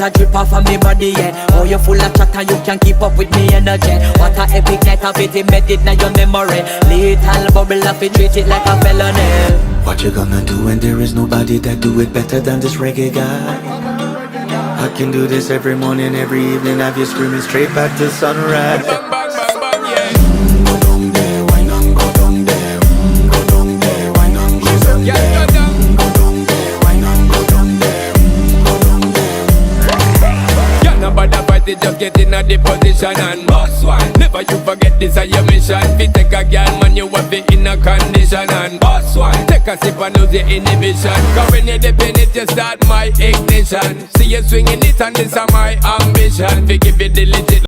a drip off of me body, yeah. Oh, you full of chatter, you can't keep up with me energy. What a epic night of it, embedded now your memory. Little bubble of it, treat it like a felony. What you gonna do when there is nobody that do it better than this reggae guy? I can do this every morning, every evening, have you screaming straight back to sunrise. Bang, bang, bang, bang, yeah. Go down there, wine and go down there. Go down there, wine and go down there. Go down there, wine and go down there. Go down there. Yeah, nobody fight it, just get in a the position and boss one. Never you forget this is your mission. Fi take a girl, man, you have it in a condition and boss one. Take a sip and lose your inhibition. Cause when you dip in it, you start my ignition. See you swinging it and this is my ambition. Fi give it the legit.